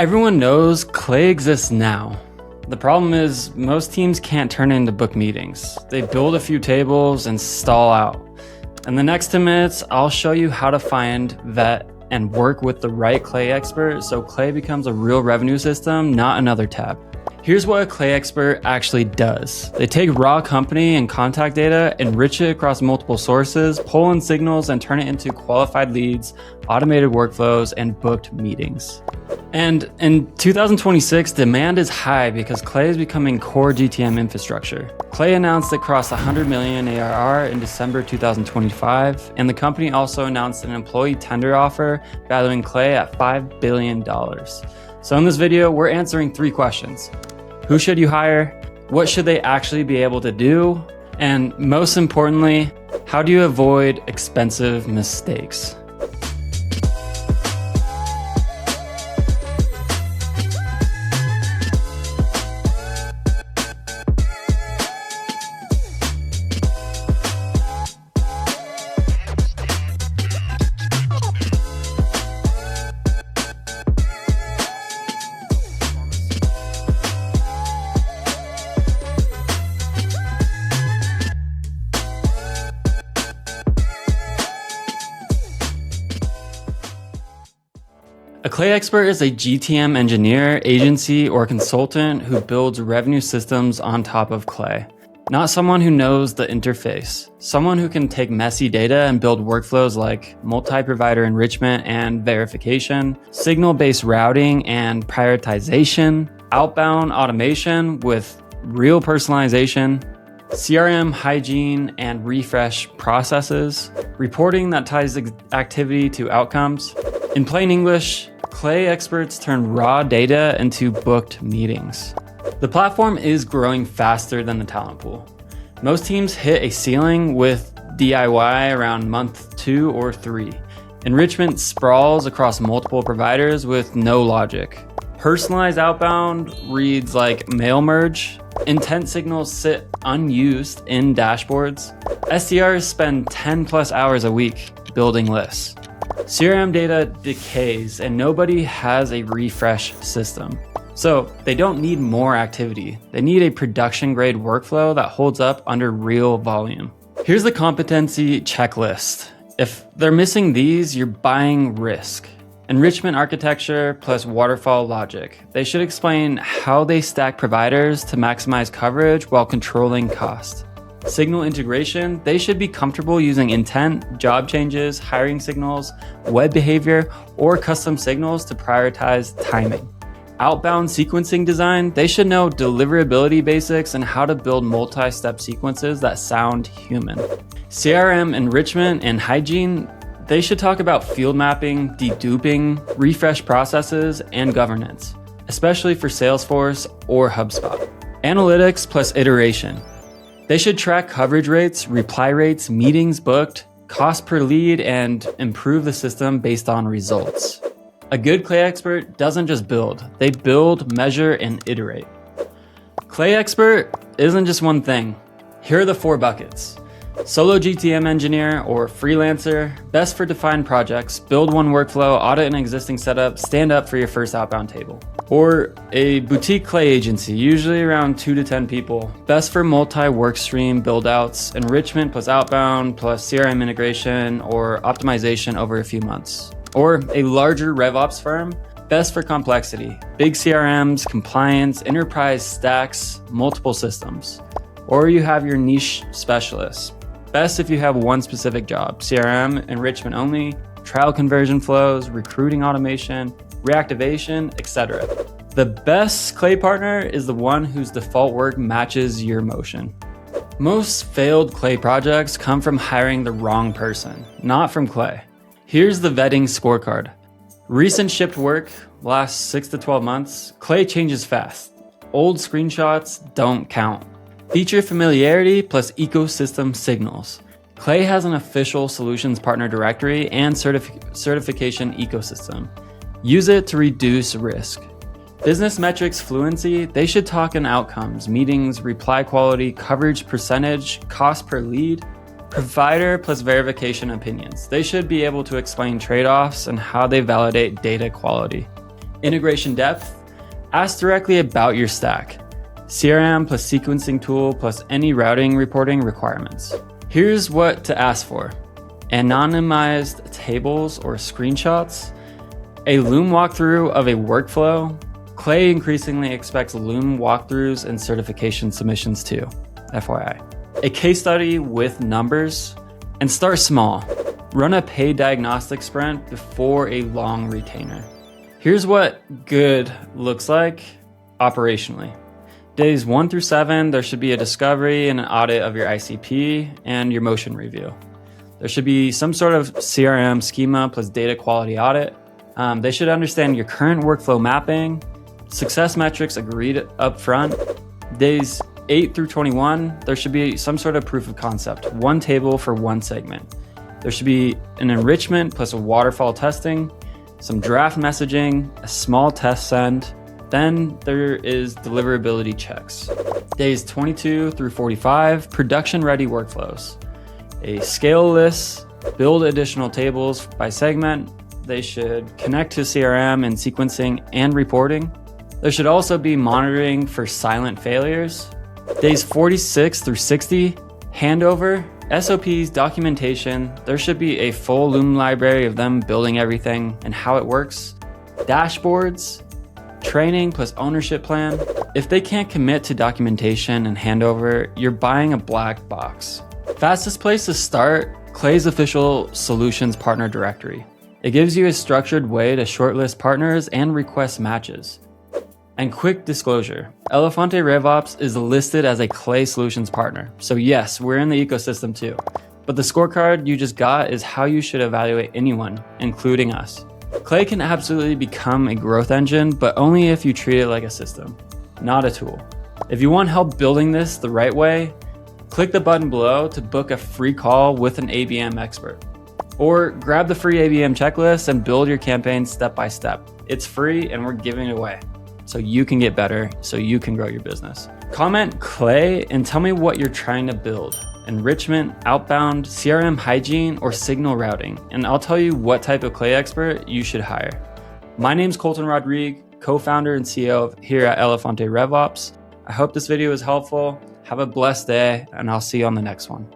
Everyone knows Clay exists now. The problem is most teams can't turn it into book meetings. They build a few tables and stall out. In the next 10 minutes, I'll show you how to find, vet, and work with the right Clay expert so Clay becomes a real revenue system, not another tab. Here's what a Clay expert actually does. They take raw company and contact data, enrich it across multiple sources, pull in signals, and turn it into qualified leads, automated workflows, and booked meetings. And in 2026, demand is high because Clay is becoming core GTM infrastructure. Clay announced it crossed 100 million ARR in December 2025, and the company also announced an employee tender offer valuing Clay at $5 billion. So in this video, we're answering 3 questions. Who should you hire? What should they actually be able to do? And most importantly, how do you avoid expensive mistakes? A Clay expert is a GTM engineer, agency, or consultant who builds revenue systems on top of Clay. Not someone who knows the interface. Someone who can take messy data and build workflows like multi-provider enrichment and verification, signal-based routing and prioritization, outbound automation with real personalization, CRM hygiene and refresh processes, reporting that ties activity to outcomes. In plain English, Clay experts turn raw data into booked meetings. The platform is growing faster than the talent pool. Most teams hit a ceiling with DIY around month 2 or 3. Enrichment sprawls across multiple providers with no logic. Personalized outbound reads like mail merge. Intent signals sit unused in dashboards. SDRs spend 10 plus hours a week building lists. CRM data decays and nobody has a refresh system. So they don't need more activity. They need a production grade workflow that holds up under real volume. Here's the competency checklist. If they're missing these, you're buying risk. Enrichment architecture plus waterfall logic. They should explain how they stack providers to maximize coverage while controlling cost. Signal integration, they should be comfortable using intent, job changes, hiring signals, web behavior, or custom signals to prioritize timing. Outbound sequencing design, they should know deliverability basics and how to build multi-step sequences that sound human. CRM enrichment and hygiene, they should talk about field mapping, deduping, refresh processes, and governance, especially for Salesforce or HubSpot. Analytics plus iteration. They should track coverage rates, reply rates, meetings booked, cost per lead, and improve the system based on results. A good Clay expert doesn't just build, they build, measure, and iterate. Clay expert isn't just one thing. Here are the 4 buckets. Solo GTM engineer or freelancer, best for defined projects, build one workflow, audit an existing setup, stand up for your first outbound table. Or a boutique Clay agency, usually around 2 to 10 people, best for multi-workstream build-outs, enrichment plus outbound plus CRM integration or optimization over a few months. Or a larger RevOps firm, best for complexity, big CRMs, compliance, enterprise stacks, multiple systems. Or you have your niche specialists. Best if you have one specific job, CRM, enrichment only, trial conversion flows, recruiting automation, reactivation, etc. The best Clay partner is the one whose default work matches your motion. Most failed Clay projects come from hiring the wrong person, not from Clay. Here's the vetting scorecard. Recent shipped work, last 6 to 12 months, Clay changes fast. Old screenshots don't count. Feature familiarity plus ecosystem signals. Clay has an official solutions partner directory and certification ecosystem. Use it to reduce risk. Business metrics fluency, they should talk in outcomes, meetings, reply quality, coverage percentage, cost per lead. Provider plus verification opinions. They should be able to explain trade-offs and how they validate data quality. Integration depth, ask directly about your stack. CRM plus sequencing tool plus any routing reporting requirements. Here's what to ask for. Anonymized tables or screenshots, a Loom walkthrough of a workflow. Clay increasingly expects Loom walkthroughs and certification submissions too, FYI. A case study with numbers, and start small. Run a paid diagnostic sprint before a long retainer. Here's what good looks like operationally. Days 1 through 7, there should be a discovery and an audit of your ICP and your motion review. There should be some sort of CRM schema plus data quality audit. They should understand your current workflow mapping, success metrics agreed up front. Days 8 through 21, there should be some sort of proof of concept, one table for one segment. There should be an enrichment plus a waterfall testing, some draft messaging, a small test send. Then there is deliverability checks. Days 22 through 45, production ready workflows. A scale list, build additional tables by segment. They should connect to CRM and sequencing and reporting. There should also be monitoring for silent failures. Days 46 through 60, handover, SOPs, documentation. There should be a full Loom library of them building everything and how it works. Dashboards, training plus ownership plan. If they can't commit to documentation and handover, you're buying a black box. Fastest place to start, Clay's official solutions partner directory. It gives you a structured way to shortlist partners and request matches. And quick disclosure, Elefante RevOps is listed as a Clay Solutions partner. So yes, we're in the ecosystem too. But the scorecard you just got is how you should evaluate anyone, including us. Clay can absolutely become a growth engine, but only if you treat it like a system, not a tool. If you want help building this the right way, click the button below to book a free call with an ABM expert. Or grab the free ABM checklist and build your campaign step by step. It's free and we're giving it away so you can get better, so you can grow your business. Comment Clay and tell me what you're trying to build. Enrichment, outbound, CRM hygiene, or signal routing, and I'll tell you what type of Clay expert you should hire. My name's Colton Rodrigue, co-founder and CEO here at Elefante RevOps. I hope this video was helpful. Have a blessed day, and I'll see you on the next one.